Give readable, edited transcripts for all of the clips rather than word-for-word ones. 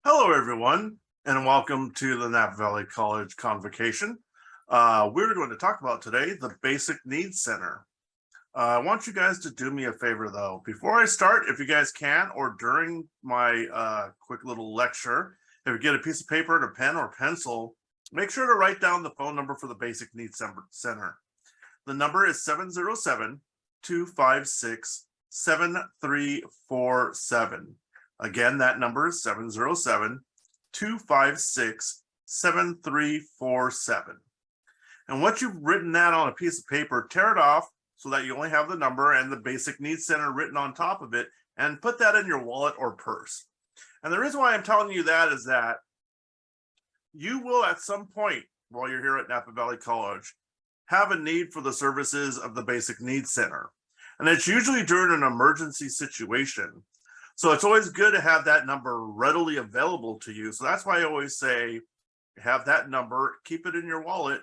Hello, everyone, and welcome to the Napa Valley College Convocation. We're going to talk about today the Basic Needs Center. I want you guys to do me a favor, though. Before I start, if you guys can, or during my quick little lecture, if you get a piece of paper and a pen or pencil, make sure to write down the phone number for the Basic Needs Center. The number is 707-256-7347. Again, that number is 707-256-7347. And once you've written that on a piece of paper, tear it off so that you only have the number and the Basic Needs Center written on top of it, and put that in your wallet or purse. And the reason why I'm telling you that is that you will, at some point while you're here at Napa Valley College, have a need for the services of the Basic Needs Center. And it's usually during an emergency situation. So it's always good to have that number readily available to you. So that's why I always say, have that number, keep it in your wallet,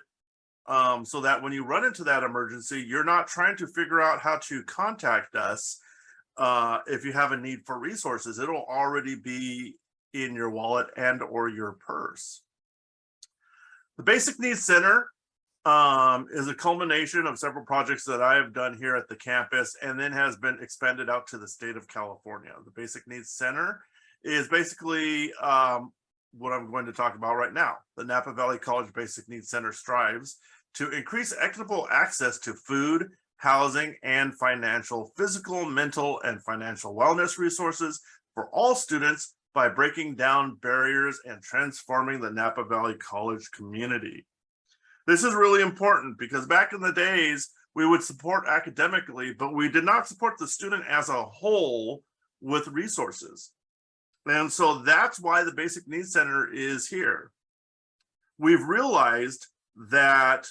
so that when you run into that emergency, you're not trying to figure out how to contact us. If you have a need for resources, it'll already be in your wallet and or your purse. The Basic Needs Center is a culmination of several projects that I have done here at the campus and then has been expanded out to the state of California. The Basic Needs Center is basically what I'm going to talk about right now. The Napa Valley College Basic Needs Center strives to increase equitable access to food, housing, and physical, mental, and financial wellness resources for all students by breaking down barriers and transforming the Napa Valley College community. This is really important because back in the days, we would support academically, but we did not support the student as a whole with resources. And so that's why the Basic Needs Center is here. We've realized that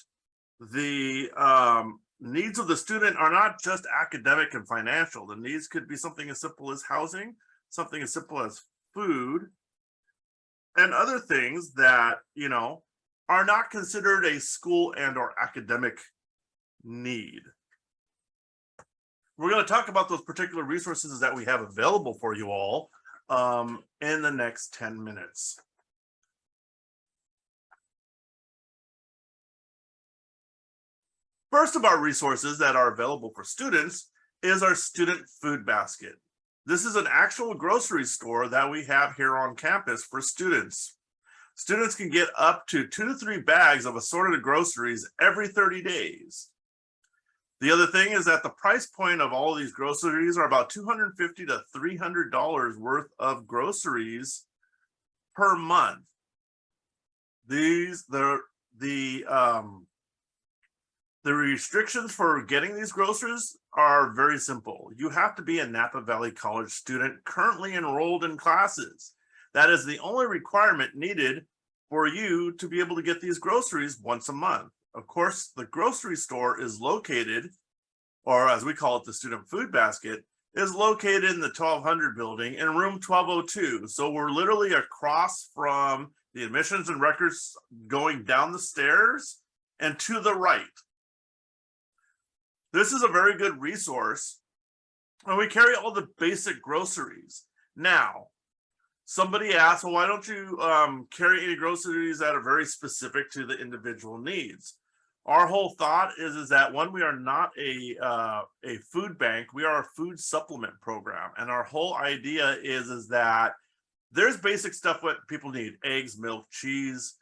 the needs of the student are not just academic and financial. The needs could be something as simple as housing, something as simple as food, and other things that, are not considered a school and or academic need. We're going to talk about those particular resources that we have available for you all in the next 10 minutes. First of our resources that are available for students is our student food basket. This is an actual grocery store that we have here on campus for students. Students can get up to 2 to 3 bags of assorted groceries every 30 days. The other thing is that the price point of all of these groceries are about $250 to $300 worth of groceries per month. The restrictions for getting these groceries are very simple. You have to be a Napa Valley College student currently enrolled in classes. That is the only requirement needed for you to be able to get these groceries once a month. Of course, the grocery store is located, or as we call it, the student food basket, is located in the 1200 building in room 1202. So we're literally across from the admissions and records going down the stairs and to the right. This is a very good resource, and we carry all the basic groceries. Now, somebody asked, well, why don't you carry any groceries that are very specific to the individual needs? Our whole thought is that one, we are not a food bank, we are a food supplement program. And our whole idea is that there's basic stuff what people need: eggs, milk, cheese,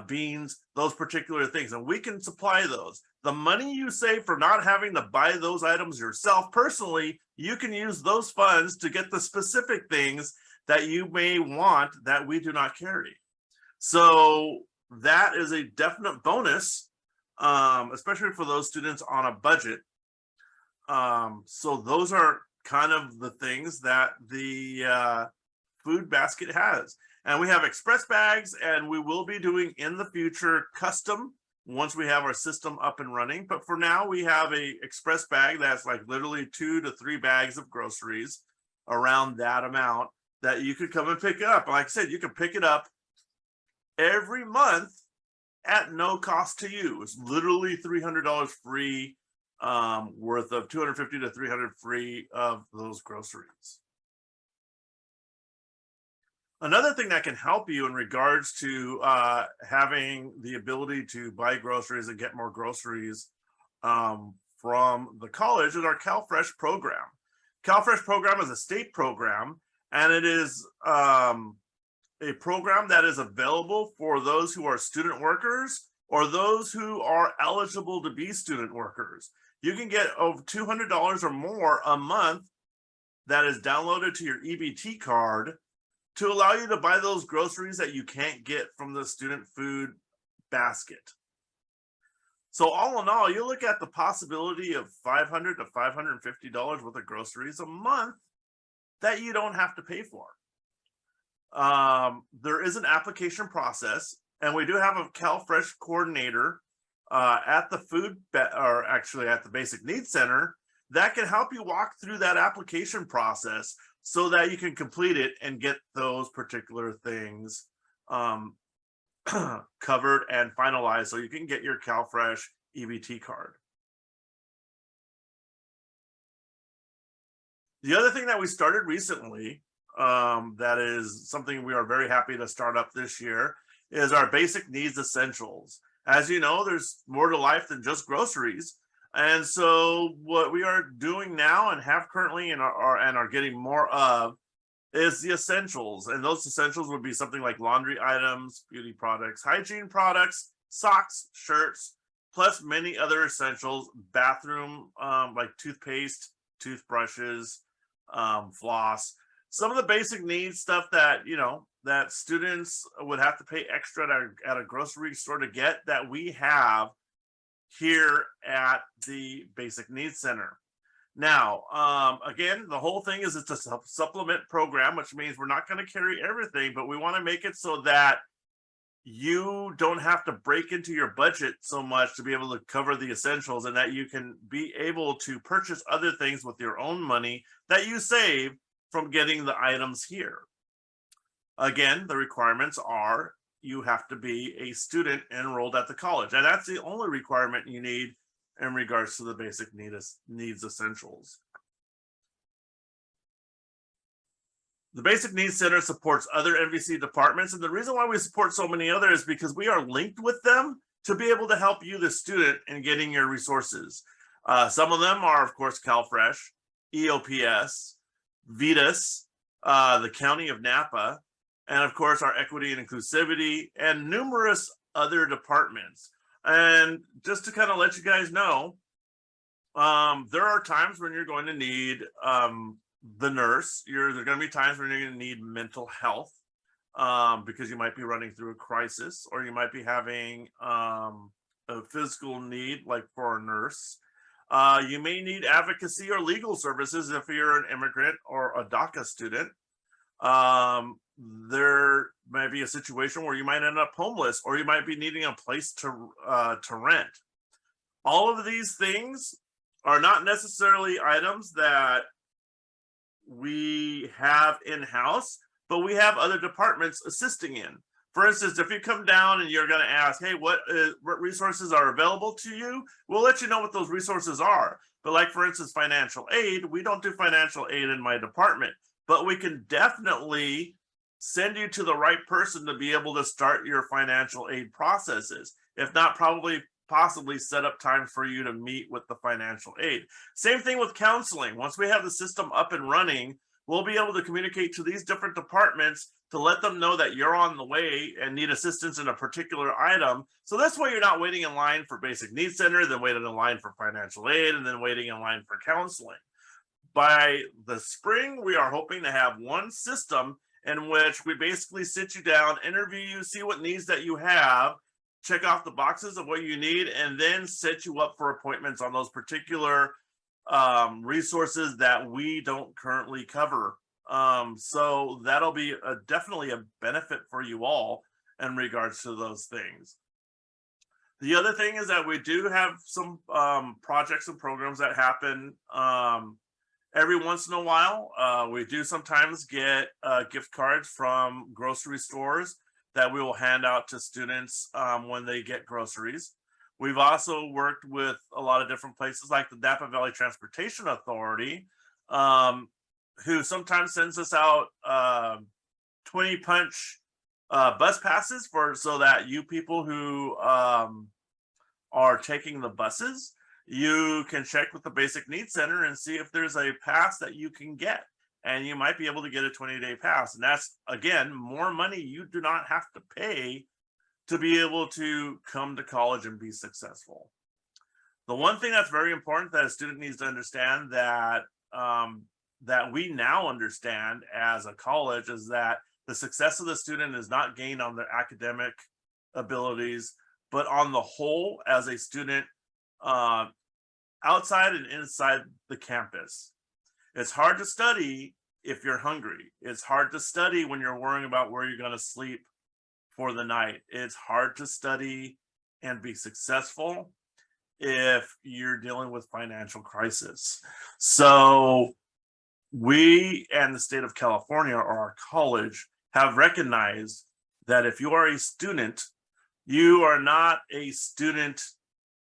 beans, those particular things, and we can supply those. The money you save for not having to buy those items yourself personally, you can use those funds to get the specific things that you may want that we do not carry. So that is a definite bonus, especially for those students on a budget. So those are kind of the things that the food basket has. And we have express bags, and we will be doing in the future custom once we have our system up and running. But for now, we have a express bag that's like literally 2 to 3 bags of groceries, around that amount, that you could come and pick it up. Like I said, you can pick it up every month at no cost to you. It's literally $300 free, worth of $250 to $300 free of those groceries. Another thing that can help you in regards to having the ability to buy groceries and get more groceries from the college is our CalFresh program. CalFresh program is a state program, and it is a program that is available for those who are student workers or those who are eligible to be student workers. You can get over $200 or more a month that is downloaded to your EBT card to allow you to buy those groceries that you can't get from the student food basket. So all in all, you look at the possibility of $500 to $550 worth of groceries a month that you don't have to pay for. There is an application process, and we do have a CalFresh coordinator at the at the Basic Needs Center that can help you walk through that application process so that you can complete it and get those particular things covered and finalized so you can get your CalFresh EBT card. The other thing that we started recently, that is something we are very happy to start up this year, is our Basic Needs Essentials. As you know, there's more to life than just groceries. And so what we are doing now and have currently and are getting more of is the essentials. And those essentials would be something like laundry items, beauty products, hygiene products, socks, shirts, plus many other essentials, bathroom, like toothpaste, toothbrushes, floss, some of the basic needs stuff that, you know, that students would have to pay extra at a grocery store to get, that we have here at the Basic Needs Center. Now, again, the whole thing is it's a supplement program, which means we're not going to carry everything, but we want to make it so that you don't have to break into your budget so much to be able to cover the essentials, and that you can be able to purchase other things with your own money that you save from getting the items here. Again, the requirements are you have to be a student enrolled at the college, and that's the only requirement you need in regards to the Basic Needs Essentials. The Basic Needs Center supports other NVC departments, and the reason why we support so many others is because we are linked with them to be able to help you, the student, in getting your resources. Some of them are, of course, CalFresh, EOPS, VITAS, the County of Napa, and of course our Equity and Inclusivity, and numerous other departments. And just to kind of let you guys know, there are times when you're going to need the nurse. There's going to be times when you're going to need mental health, because you might be running through a crisis, or you might be having a physical need, like for a nurse. You may need advocacy or legal services if you're an immigrant or a DACA student. There may be a situation where you might end up homeless, or you might be needing a place to rent. All of these things are not necessarily items that we have in-house, but we have other departments assisting in. For instance, if you come down and you're going to ask, hey, what resources are available to you? We'll let you know what those resources are. But like, for instance, financial aid, we don't do financial aid in my department, but we can definitely send you to the right person to be able to start your financial aid processes. If not, possibly set up time for you to meet with the financial aid. Same thing with counseling. Once we have the system up and running, we'll be able to communicate to these different departments to let them know that you're on the way and need assistance in a particular item. So this way you're not waiting in line for Basic Needs Center, then waiting in line for financial aid, and then waiting in line for counseling. By the spring, we are hoping to have one system in which we basically sit you down, interview you, see what needs that you have, check off the boxes of what you need, and then set you up for appointments on those particular resources that we don't currently cover. So that'll be definitely a benefit for you all in regards to those things. The other thing is that we do have some projects and programs that happen every once in a while. We do sometimes get gift cards from grocery stores that we will hand out to students when they get groceries. We've also worked with a lot of different places like the Napa Valley Transportation Authority, who sometimes sends us out 20 punch bus passes so that you people who are taking the buses, you can check with the Basic Needs Center and see if there's a pass that you can get. And you might be able to get a 20-day pass. And that's, again, more money you do not have to pay to be able to come to college and be successful. The one thing that's very important that a student needs to understand that that we now understand as a college is that the success of the student is not gained on their academic abilities, but on the whole as a student outside and inside the campus. It's hard to study if you're hungry. It's hard to study when you're worrying about where you're going to sleep for the night. It's hard to study and be successful if you're dealing with financial crisis. So we and the state of California, or our college, have recognized that if you are a student, you are not a student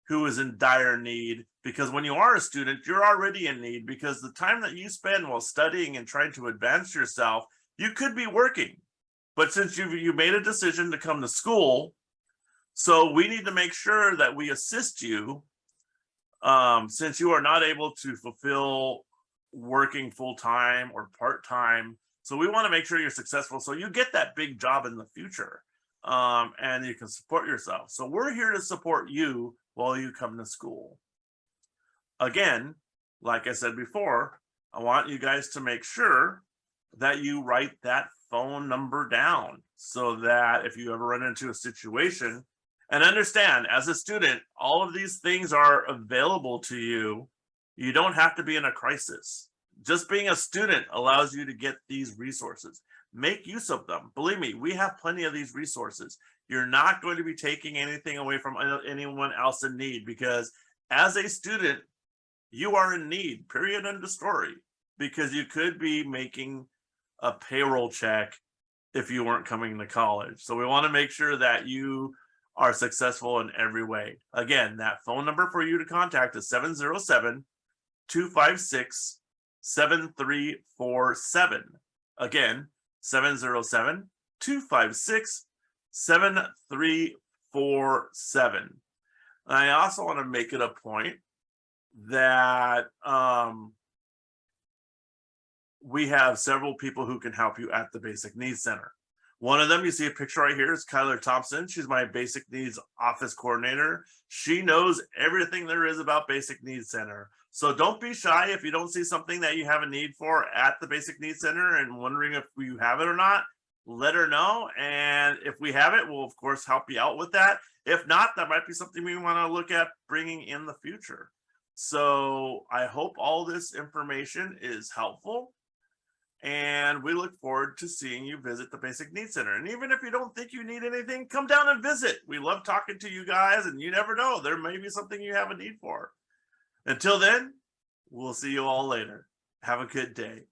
who is in dire need, because when you are a student, you're already in need, because the time that you spend while studying and trying to advance yourself, you could be working. But since you made a decision to come to school, so we need to make sure that we assist you since you are not able to fulfill working full-time or part-time. So we want to make sure you're successful so you get that big job in the future and you can support yourself. So we're here to support you while you come to school. Again, like I said before, I want you guys to make sure that you write that phone number down so that if you ever run into a situation, and understand as a student, all of these things are available to you. You don't have to be in a crisis. Just being a student allows you to get these resources. Make use of them. Believe me, we have plenty of these resources. You're not going to be taking anything away from anyone else in need, because as a student, you are in need, period, end of story, because you could be making a payroll check if you weren't coming to college. So we want to make sure that you are successful in every way. Again, that phone number for you to contact is 707-256-7347. Again, 707-256-7347. I also want to make it a point that we have several people who can help you at the Basic Needs Center. One of them, you see a picture right here, is Kyler Thompson. She's my Basic Needs Office Coordinator. She knows everything there is about Basic Needs Center. So don't be shy if you don't see something that you have a need for at the Basic Needs Center and wondering if you have it or not. Let her know. And if we have it, we'll of course help you out with that. If not, that might be something we want to look at bringing in the future. So I hope all this information is helpful. And we look forward to seeing you visit the Basic Needs Center. And even if you don't think you need anything, come down and visit. We love talking to you guys, and you never know, there may be something you have a need for. Until then, we'll see you all later. Have a good day.